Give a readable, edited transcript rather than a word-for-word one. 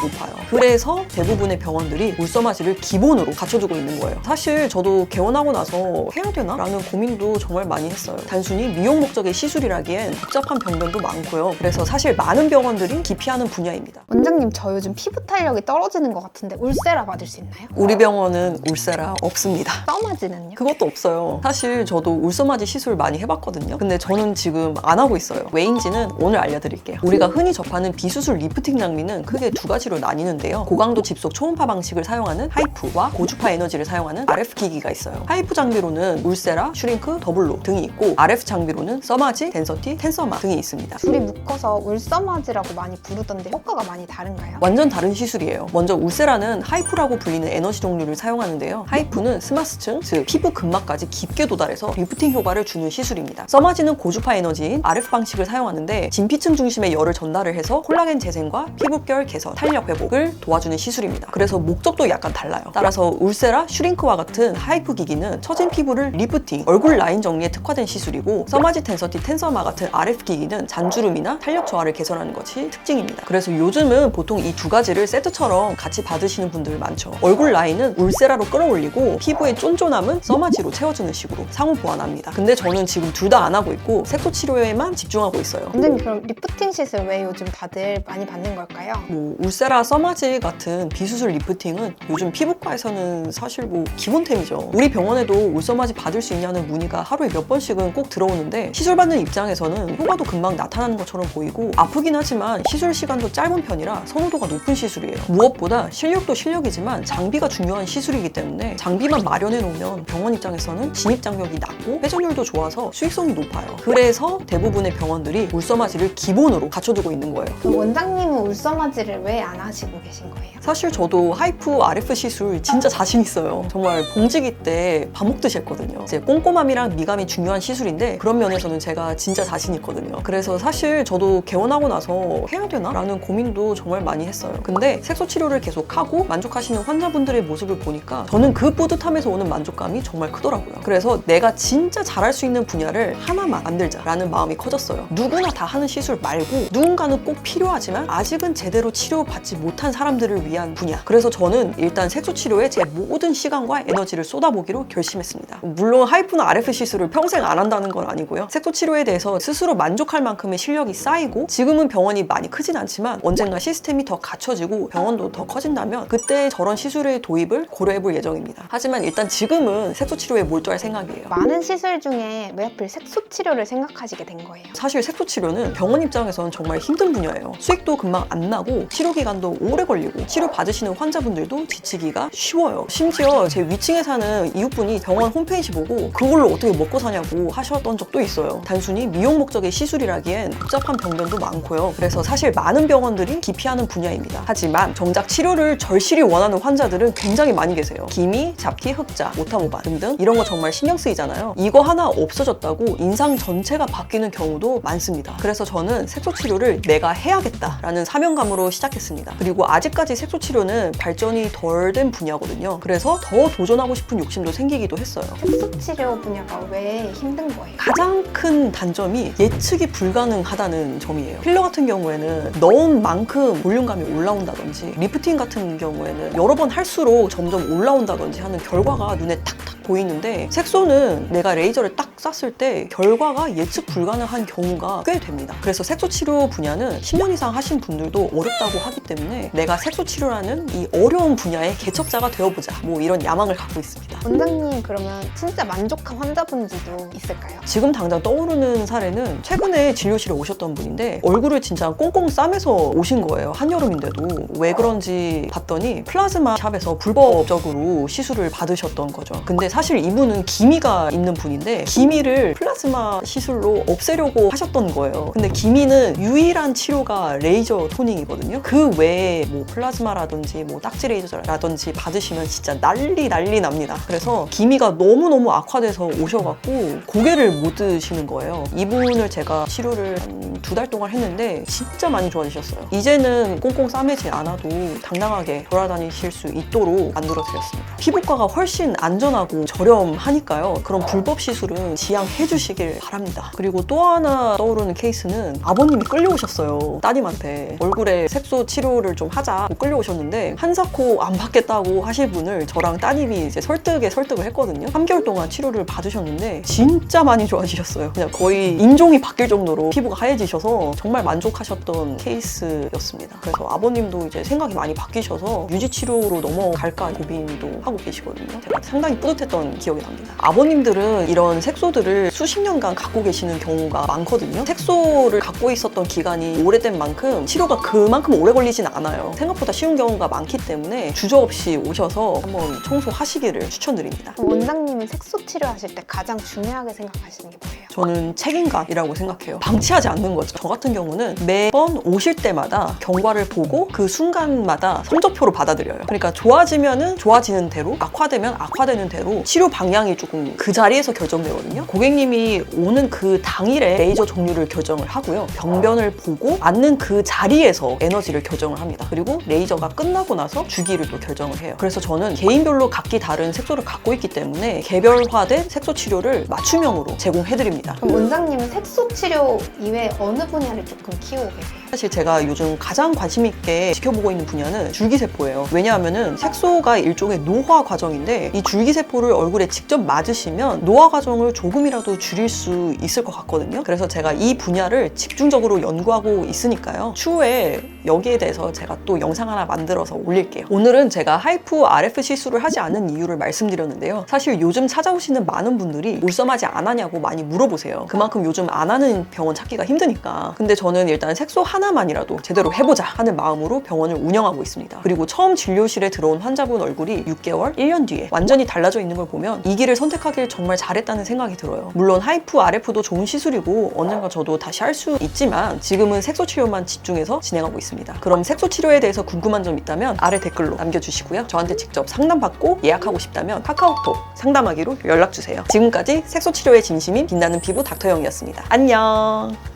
높아요. 그래서 대부분의 병원들이 울서마지를 기본으로 갖춰주고 있는 거예요. 사실 저도 개원하고 나서 해야 되나? 라는 고민도 정말 많이 했어요. 단순히 미용 목적의 시술이라기엔 복잡한 병변도 많고요. 그래서 사실 많은 병원들이 기피하는 분야입니다. 원장님, 저 요즘 피부 탄력이 떨어지는 것 같은데 울세라 받을 수 있나요? 우리 병원은 울세라 없습니다. 써마지는요? 그것도 없어요. 사실 저도 울서마지 시술 많이 해봤거든요. 근데 저는 지금 안 하고 있어요. 왜인지는 오늘 알려드릴게요. 우리가 흔히 접하는 비수술 리프팅 장비는 크게 두 가지로 나뉘는데요. 고강도 집속 초음파 방식을 사용하는 하이프와 고주파 에너지를 사용하는 RF 기기가 있어요. 하이프 장비로는 울세라, 슈링크, 더블로 등이 있고 RF 장비로는 써마지, 덴서티, 텐서마 등이 있습니다. 둘이 묶어서 울서마지라고 많이 부르던데 효과가 많이 다른가요? 완전 다른 시술이에요. 먼저 울세라는 하이프라고 불리는 에너지 종류를 사용하는데요. 하이프는 스마스층, 즉 피부 근막까지 깊게 도달해서 리프팅 효과를 주는 시술입니다. 써마지는 고주파 에너지인 RF 방식을 사용하는데 진피층 중심에 열을 전달을 해서 콜라겐 재생과 피부결 개선, 탄력 회복을 도와주는 시술입니다. 그래서 목적도 약간 달라요. 따라서 울세라, 슈링크와 같은 하이프 기기는 처진 피부를 리프팅, 얼굴 라인 정리에 특화된 시술이고 써마지, 텐서티, 텐서마 같은 RF 기기는 잔주름이나 탄력 저하를 개선하는 것이 특징입니다. 그래서 요즘은 보통 이 두 가지를 세트처럼 같이 받으시는 분들 많죠. 얼굴 라인은 울세라로 끌어올리고 피부의 쫀쫀함은 써마지로 채워주는 식으로 상호 보완합니다. 근데 저는 지금 둘 다 안 하고 있고 색소 치료에만 집중하고 있어요. 원장님, 그럼 리프팅 시술 왜 요즘 다들 많이 받는 걸까요? 울세라, 써마지 같은 비수술 리프팅은 요즘 피부과에서는 사실 기본템이죠. 우리 병원에도 울서마지 받을 수 있냐는 문의가 하루에 몇 번씩은 꼭 들어오는데 시술 받는 입장에서는 효과도 금방 나타나는 것처럼 보이고 아프긴 하지만 시술 시간도 짧은 편이라 선호도가 높은 시술이에요. 무엇보다 실력도 실력이지만 장비가 중요한 시술이기 때문에 장비만 마련해 놓으면 병원 입장에서는 진입 장벽이 낮고 회전율도 좋아서 수익성이 높아요. 그래서 대부분의 병원들이 울서마지를 기본으로 갖춰두고 있는 거예요. 그럼 원장님은 울서마지를 왜 안 하시고 계신 거예요? 사실 저도 하이프 RF 시술 진짜 자신 있어요. 정말 봉지기 때 밥 먹듯이 했거든요. 이제 꼼꼼함이랑 미감이 중요한 시술인데 그런 면에서는 제가 진짜 자신 있거든요. 그래서 사실 저도 개원하고 나서 해야 되나? 라는 고민도 정말 많이 했어요. 근데 색소 치료를 계속하고 만족하시는 환자분들의 모습을 보니까 저는 그 뿌듯함에서 오는 만족감이 정말 크더라고요. 그래서 내가 진짜 잘할 수 있는 분야를 하나만 만들자라는 마음이 커졌어요. 누구나 다 하는 시술 말고 누군가는 꼭 필요하지만 아직은 제대로 치료받지 못한 사람들을 위한 분야. 그래서 저는 일단 색소 치료에 제 모든 시간과 에너지를 쏟아보기로 결심했습니다. 물론 하이프나 RF 시술을 평생 안 한다는 건 아니고요. 색소 치료에 대해서 스스로 만족할 만큼의 실력이 쌓이고 지금은 병원이 많이 크진 않지만 언젠가 시스템이 더 갖춰지고 병원도 더 커진다면 그때 저런 시술의 도입을 고려해볼 예정입니다. 하지만 일단 지금은 색소 치료에 몰두할 생각이에요. 많은 시술 중에 왜 하필 색소 치료를 생각하시게 된 거예요? 사실 색소 치료는 병원 입장에서는 정말 힘든 분야예요. 수익도 금방 안 나고 치료 기간도 오래 걸리고 치료 받으시는 환자분들도 지치기가 쉬워요. 심지어 제 위층에 사는 이웃분이 병원 홈페이지 보고 그걸로 어떻게 먹고 사냐고 하셨던 적도 있어요. 단순히 미용 목적의 시술이라기엔 복잡한 병변도 많고요. 그래서 사실 많은 병원들이 기피하는 분야입니다. 하지만 정작 치료를 절실히 원하는 환자들은 굉장히 많이 계세요. 기미, 잡티, 흑자, 오타모반 등등 이런 거 정말 신경 쓰이잖아요. 이거 하나 없어졌다고 인상 전체가 바뀌는 경우도 많습니다. 그래서 저는 색소 치료를 내가 해야겠다라는 사명감으로 시작했습니다. 그리고 아직까지 색소 치료는 발전이 덜 된 분야거든요. 그래서 더 도전하고 싶은 욕심도 생기기도 했어요. 색소 치료 분야가 왜 힘든 거예요? 가장 큰 단점이 예측이 불가능하다는 점이에요. 필러 같은 경우에는 넣은 만큼 볼륨감이 올라온다든지 리프팅 같은 경우에는 여러 번 할수록 점점 올라온다든지 하는 결과가 눈에 탁탁 보이는데 색소는 내가 레이저를 딱 쐈을 때 결과가 예측 불가능한 경우가 꽤 됩니다. 그래서 색소 치료 분야는 10년 이상 하신 분들도 어렵다고 하기 때문에 내가 색소 치료라는 이 어려운 분야의 개척자가 되어보자 이런 야망을 갖고 있습니다. 원장님, 그러면 진짜 만족한 환자분들도 있을까요? 지금 당장 떠오르는 사례는 최근에 진료실에 오셨던 분인데 얼굴을 진짜 꽁꽁 싸매서 오신 거예요. 한여름인데도. 왜 그런지 봤더니 플라즈마 샵에서 불법적으로 시술을 받으셨던 거죠. 근데 사실 이분은 기미가 있는 분인데 기미를 플라즈마 시술로 없애려고 하셨던 거예요. 근데 기미는 유일한 치료가 레이저 토닝이거든요. 그 외에 플라즈마라든지 딱지 레이저라든지 받으시면 진짜 난리 납니다. 돼서 기미가 너무너무 악화돼서 오셔갖고 고개를 못 드시는 거예요. 이분을 제가 치료를 한 2달 동안 했는데 진짜 많이 좋아지셨어요. 이제는 꽁꽁 싸매지 않아도 당당하게 돌아다니실 수 있도록 만들어드렸습니다. 피부과가 훨씬 안전하고 저렴하니까요. 그런 불법 시술은 지양해 주시길 바랍니다. 그리고 또 하나 떠오르는 케이스는 아버님이 끌려오셨어요. 따님한테 얼굴에 색소 치료를 좀 하자 끌려오셨는데 한사코 안 받겠다고 하실 분을 저랑 따님이 이제 설득을 했거든요. 3개월 동안 치료를 받으셨는데 진짜 많이 좋아지셨어요. 그냥 거의 인종이 바뀔 정도로 피부가 하얘지셔서 정말 만족하셨던 케이스였습니다. 그래서 아버님도 이제 생각이 많이 바뀌셔서 유지 치료로 넘어갈까 고민도 하고 계시거든요. 제가 상당히 뿌듯했던 기억이 납니다. 아버님들은 이런 색소들을 수십 년간 갖고 계시는 경우가 많거든요. 색소를 갖고 있었던 기간이 오래된 만큼 치료가 그만큼 오래 걸리진 않아요. 생각보다 쉬운 경우가 많기 때문에 주저없이 오셔서 한번 청소하시기를 추천드립니다. 원장님은 색소 치료하실 때 가장 중요하게 생각하시는 게 뭐예요? 저는 책임감이라고 생각해요. 방치하지 않는 거죠. 저 같은 경우는 매번 오실 때마다 경과를 보고 그 순간마다 성적표로 받아들여요. 그러니까 좋아지면은 좋아지는 대로, 악화되면 악화되는 대로 치료 방향이 조금 그 자리에서 결정되거든요. 고객님이 오는 그 당일에 레이저 종류를 결정을 하고요. 병변을 보고 맞는 그 자리에서 에너지를 결정을 합니다. 그리고 레이저가 끝나고 나서 주기를 또 결정을 해요. 그래서 저는 개인별로 각기 다른 색소를 갖고 있기 때문에 개별화된 색소 치료를 맞춤형으로 제공해드립니다. 그럼 원장님은 색소 치료 이외에 어느 분야를 조금 키우고 계세요? 사실 제가 요즘 가장 관심 있게 지켜보고 있는 분야는 줄기세포예요. 왜냐하면은 색소가 일종의 노화 과정인데 이 줄기세포를 얼굴에 직접 맞으시면 노화 과정을 조금이라도 줄일 수 있을 것 같거든요. 그래서 제가 이 분야를 집중적으로 연구하고 있으니까요. 추후에 여기에 대해서 제가 또 영상 하나 만들어서 올릴게요. 오늘은 제가 하이프 RF 시술을 하지 않는 이유를 말씀드렸는데요. 사실 요즘 찾아오시는 많은 분들이 울섬하지 않았냐고 많이 물어보세요. 그만큼 요즘 안 하는 병원 찾기가 힘드니까. 근데 저는 일단 색소 하나만이라도 제대로 해보자 하는 마음으로 병원을 운영하고 있습니다. 그리고 처음 진료실에 들어온 환자분 얼굴이 6개월, 1년 뒤에 완전히 달라져 있는 걸 보면 이 길을 선택하길 정말 잘했다는 생각이 들어요. 물론 하이프 RF도 좋은 시술이고 언젠가 저도 다시 할 수 있지만 지금은 색소 치료만 집중해서 진행하고 있습니다. 그럼 색소 치료에 대해서 궁금한 점 있다면 아래 댓글로 남겨주시고요. 저한테 직접 상담받고 예약하고 싶다면 카카오톡 상담하기로 연락주세요. 지금까지 색소 치료의 진심인 빛나는 피부 닥터영이었습니다. 안녕.